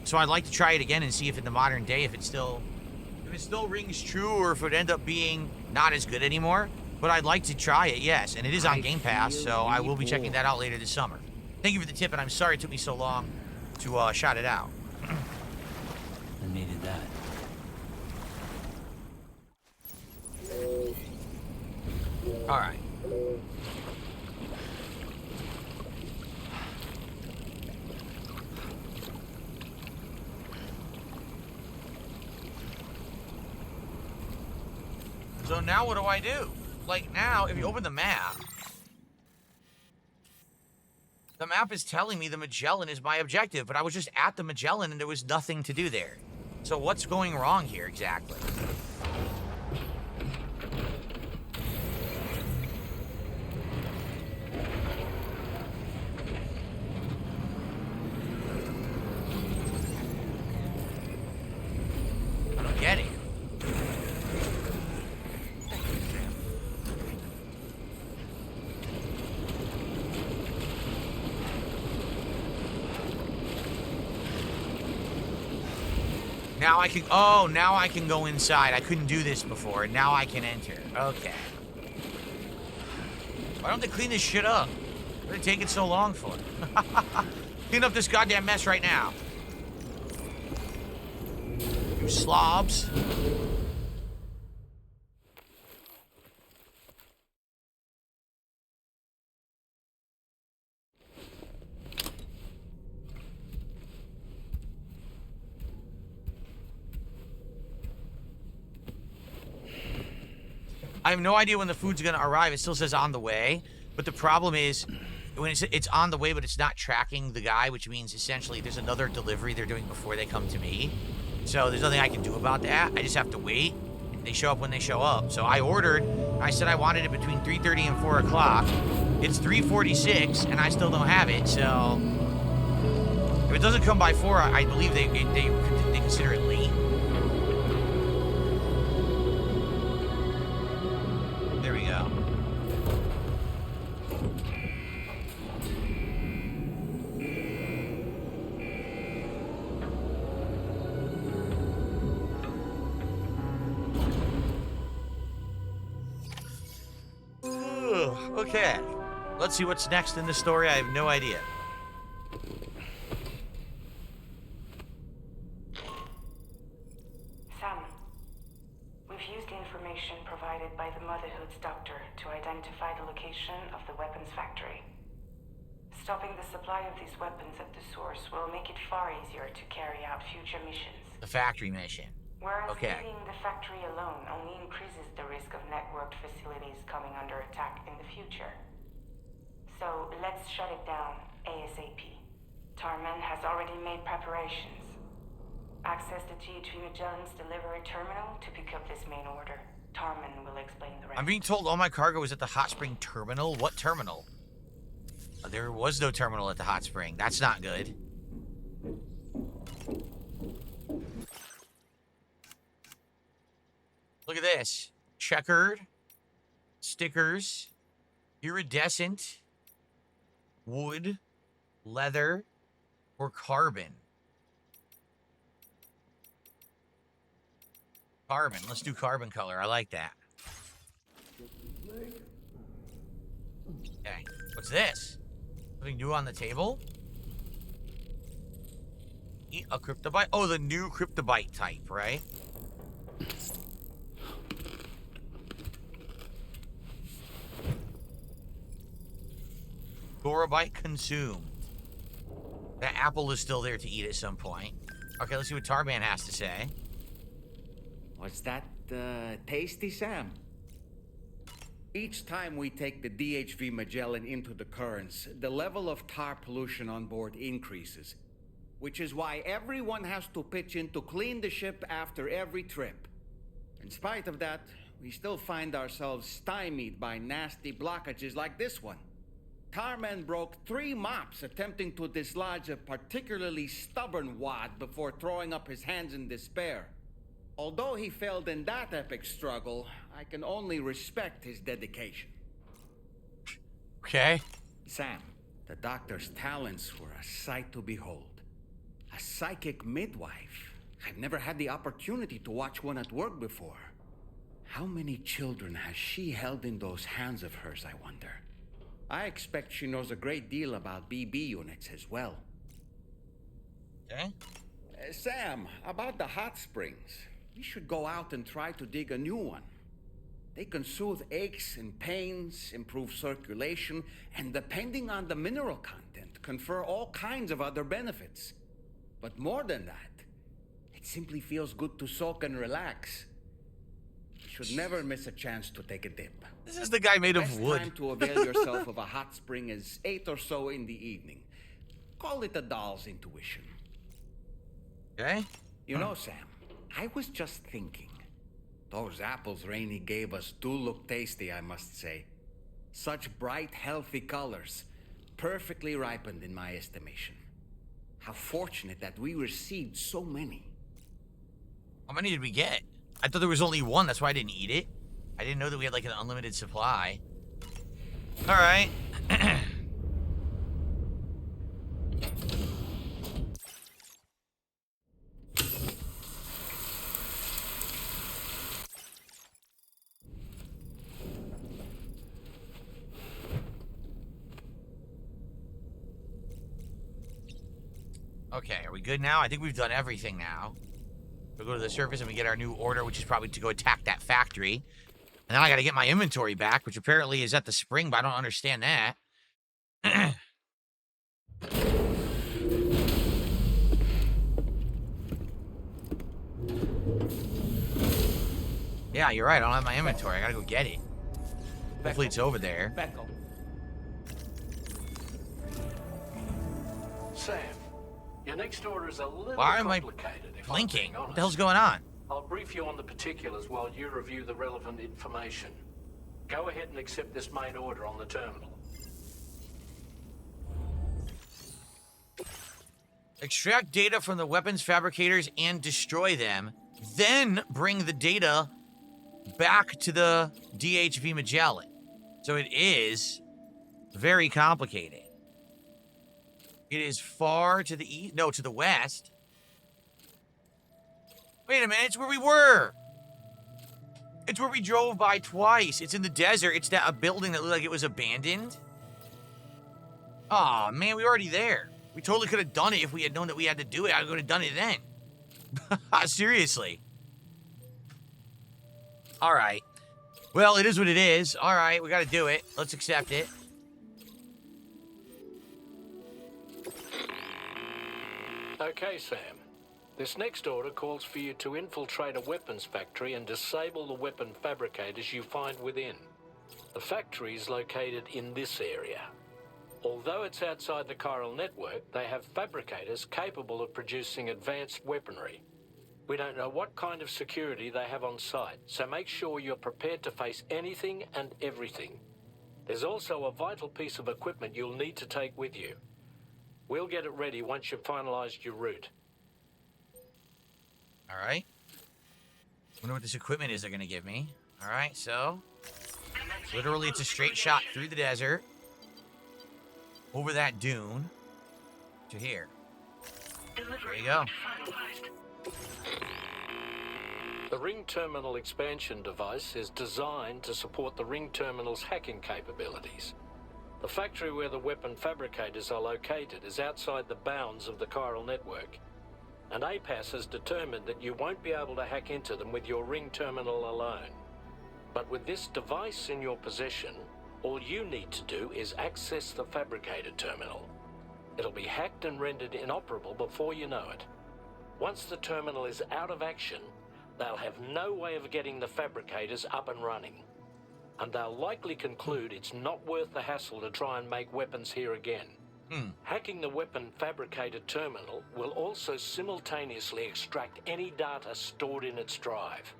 So I'd like to try it again and see if in the modern day, if it still rings true, or if it would end up being not as good anymore. But I'd like to try it, yes. And it is on Game Pass, so I will be checking that out later this summer. Thank you for the tip, and I'm sorry it took me so long to shout it out. I needed that. All right. So now what do I do? Like now, if you open the map is telling me the Magellan is my objective, but I was just at the Magellan and there was nothing to do there. So what's going wrong here exactly? I don't get it. Now I can, oh, now I can go inside. I couldn't do this before, and now I can enter. Okay. Why don't they clean this shit up? What are they taking so long for? Clean up this goddamn mess right now. You slobs. I have no idea when the food's gonna arrive. It still says on the way, but the problem is when it's on the way, but it's not tracking the guy, which means essentially there's another delivery they're doing before they come to me. So there's nothing I can do about that. I just have to wait. They show up when they show up. So I ordered. I said I wanted it between 3:30 and 4 o'clock. It's 3:46, and I still don't have it. So if it doesn't come by 4, I believe they consider it late. There we go. Okay. Let's see what's next in the story. I have no idea. Sam, we've used the information provided by the Motherhood's doctor to identify the location of the weapons factory. Stopping the supply of these weapons at the source will make it far easier to carry out future missions. The factory mission. Whereas Okay. leaving the factory alone only increases the risk of networked facilities coming under attack in the future. So let's shut it down ASAP. Tarman has already made preparations. Access the T3 Magellan's delivery terminal to pick up this main order. Tarman will explain the rest. I'm being told all my cargo is at the Hot Spring terminal. What terminal? There was no terminal at the Hot Spring. That's not good. Look at this. Checkered. Stickers. Iridescent. Wood. Leather. Or carbon. Carbon. Let's do carbon color. I like that. Okay. What's this? Something new on the table? Eat a cryptobite? Oh, the new cryptobite type, right? Gorobite consumed. That apple is still there to eat at some point. Okay, let's see what Tarman has to say. Was that tasty, Sam? Each time we take the DHV Magellan into the currents, the level of tar pollution on board increases, which is why everyone has to pitch in to clean the ship after every trip. In spite of that, we still find ourselves stymied by nasty blockages like this one. Tarman broke 3 mops attempting to dislodge a particularly stubborn wad before throwing up his hands in despair. Although he failed in that epic struggle, I can only respect his dedication. Okay. Sam, the doctor's talents were a sight to behold. A psychic midwife. I've never had the opportunity to watch one at work before. How many children has she held in those hands of hers, I wonder? I expect she knows a great deal about BB units as well. Okay. Sam, about the hot springs. We should go out and try to dig a new one. They can soothe aches and pains, improve circulation, and depending on the mineral content, confer all kinds of other benefits. But more than that, it simply feels good to soak and relax. You should never miss a chance to take a dip. This is the guy made of Best wood. time to avail yourself of a hot spring is 8 or so in the evening. Call it a doll's intuition. Okay. You know, Sam, I was just thinking. Those apples Rainey gave us do look tasty, I must say. Such bright, healthy colors. Perfectly ripened in my estimation. How fortunate that we received so many. How many did we get? I thought there was only one, that's why I didn't eat it. I didn't know that we had like an unlimited supply. Alright. Okay, are we good now? I think we've done everything now. We'll go to the surface and we get our new order, which is probably to go attack that factory. And then I gotta get my inventory back, which apparently is at the spring, but I don't understand that. Yeah, you're right. I don't have my inventory. I gotta go get it. Hopefully it's over there. Sam, your next order is a little Why am I complicated. if I'm blinking? being What honest. the hell's going on? I'll brief you on the particulars while you review the relevant information. Go ahead and accept this main order on the terminal. Extract data from the weapons fabricators and destroy them. Then bring the data back to the DHV Magellan. So it is very complicated. It is far to the east. No, to the west. Wait a minute, it's where we were. It's where we drove by twice. It's in the desert. It's that a building that looked like it was abandoned. Aw, man, we were already there. We totally could have done it if we had known that we had to do it. I would have done it then. Seriously. All right. Well, it is what it is. All right, we got to do it. Let's accept it. Okay, Sam. This next order calls for you to infiltrate a weapons factory and disable the weapon fabricators you find within. The factory is located in this area. Although it's outside the chiral network, they have fabricators capable of producing advanced weaponry. We don't know what kind of security they have on site, so make sure you're prepared to face anything and everything. There's also a vital piece of equipment you'll need to take with you. We'll get it ready once you've finalized your route. All right. Wonder what this equipment is they're going to give me. All right, so literally it's a straight shot through the desert, over that dune, to here. There you go. The Ring Terminal expansion device is designed to support the Ring Terminal's hacking capabilities. The factory where the weapon fabricators are located is outside the bounds of the chiral network, and APAS has determined that you won't be able to hack into them with your Ring Terminal alone. But with this device in your possession, all you need to do is access the fabricator terminal. It'll be hacked and rendered inoperable before you know it. Once the terminal is out of action, they'll have no way of getting the fabricators up and running. And they'll likely conclude it's not worth the hassle to try and make weapons here again. Hacking the weapon fabricator terminal will also simultaneously extract any data stored in its drive.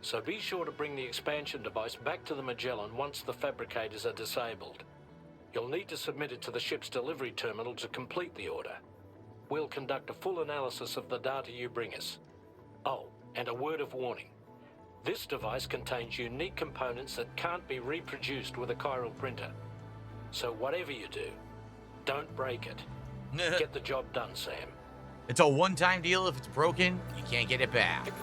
So be sure to bring the expansion device back to the Magellan once the fabricators are disabled. You'll need to submit it to the ship's delivery terminal to complete the order. We'll conduct a full analysis of the data you bring us. Oh, and a word of warning. This device contains unique components that can't be reproduced with a chiral printer. So whatever you do, don't break it. Get the job done, Sam. It's a one-time deal. If it's broken, you can't get it back.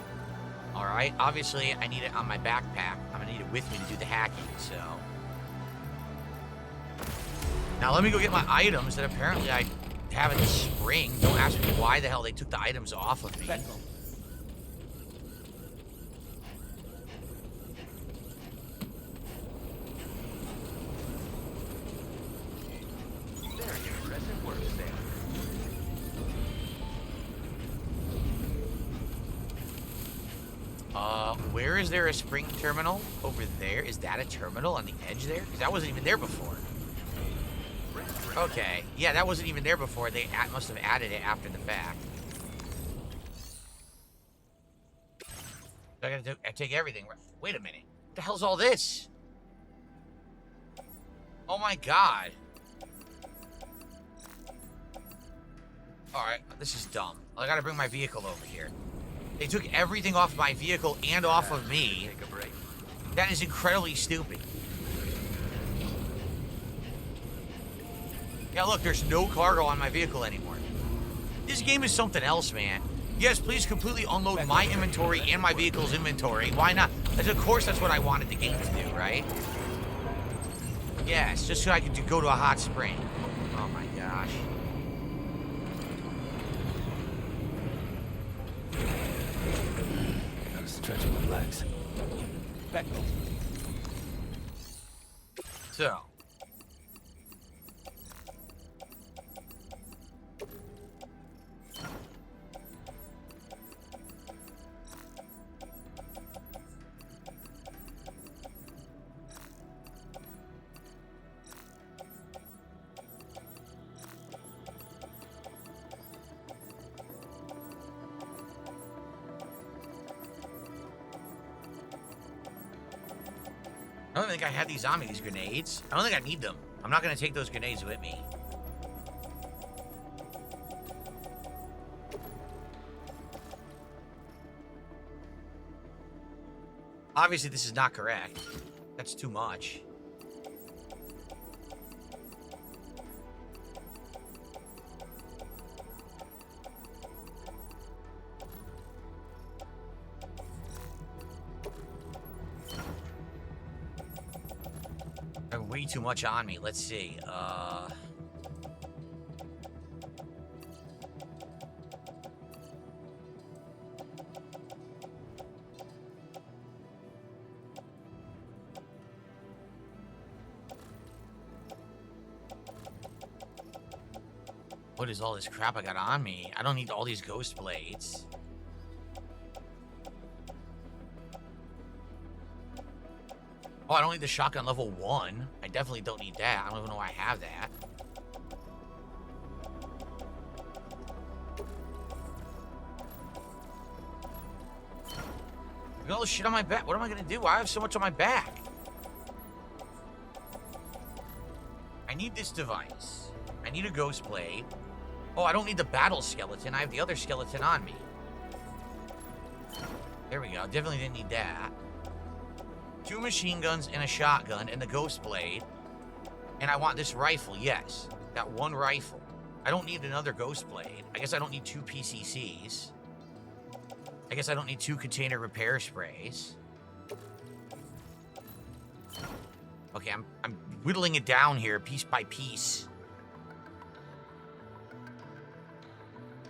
All right. Obviously, I need it on my backpack. I'm going to need it with me to do the hacking, so. Now, let me go get my items that apparently I have in the spring. Don't ask me why the hell they took the items off of me. So, where is there a spring terminal? Over there? Is that a terminal on the edge there? Because that wasn't even there before. Okay. Yeah, that wasn't even there before. They must have added it after the fact. So I gotta take everything. Wait a minute. What the hell's all this? Oh my god. Alright, this is dumb. I gotta bring my vehicle over here. They took everything off my vehicle and off of me. Take a break. That is incredibly stupid. Yeah, look, there's no cargo on my vehicle anymore. This game is something else, man. Yes, please completely unload my inventory and my vehicle's inventory. Why not? Of course, that's what I wanted the game to do, right? Yes, just so I could go to a hot spring. Oh my gosh. Gotta stretch my legs. Back off. So. I don't think I had these on me, these grenades. I don't think I need them. I'm not going to take those grenades with me. Obviously, this is not correct. That's too much. I have way too much on me. Let's see. What is all this crap I got on me? I don't need all these ghost blades. Oh, I don't need the shotgun level 1. I definitely don't need that. I don't even know why I have that. Look at all this shit on my back. What am I gonna do? Why I have so much on my back? I need this device. I need a ghost blade. Oh, I don't need the battle skeleton. I have the other skeleton on me. There we go. Definitely didn't need that. 2 machine guns and a shotgun and the ghost blade. And I want this rifle, yes. That one rifle. I don't need another ghost blade. I guess I don't need 2 PCCs. I guess I don't need 2 container repair sprays. Okay, I'm whittling it down here piece by piece.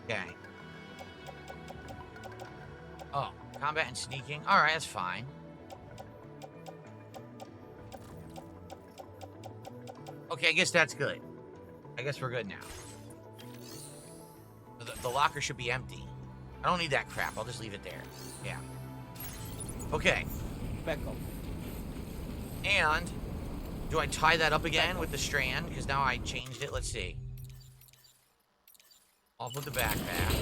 Okay. Oh, combat and sneaking. Alright, that's fine. Okay, I guess that's good. I guess we're good now. The locker should be empty. I don't need that crap. I'll just leave it there. Yeah. Okay. Back up. And do I tie that up again with the strand? Because now I changed it. Let's see. Off with the backpack.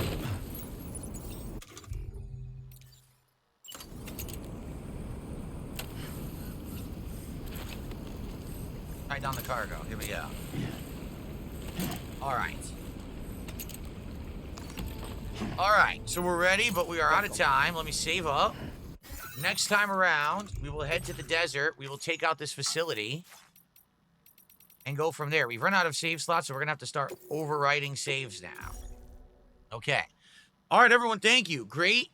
Tie down the cargo. Here we go. Alright. Alright, so we're ready, but we are out of time. Let me save up. Next time around, we will head to the desert. We will take out this facility and go from there. We've run out of save slots, so we're going to have to start overwriting saves now. Okay. All right, everyone, thank you. Great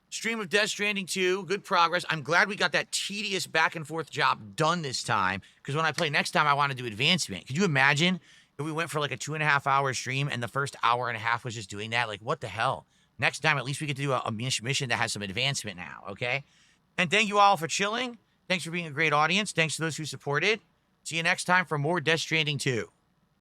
stream of Death Stranding 2. Good progress. I'm glad we got that tedious back and forth job done this time, because when I play next time, I want to do advancement. Could you imagine if we went for like a 2.5-hour stream and the first hour and a half was just doing that? Like, what the hell? Next time, at least we get to do a mission that has some advancement now, okay? And thank you all for chilling. Thanks for being a great audience. Thanks to those who supported. See you next time for more Death Stranding 2.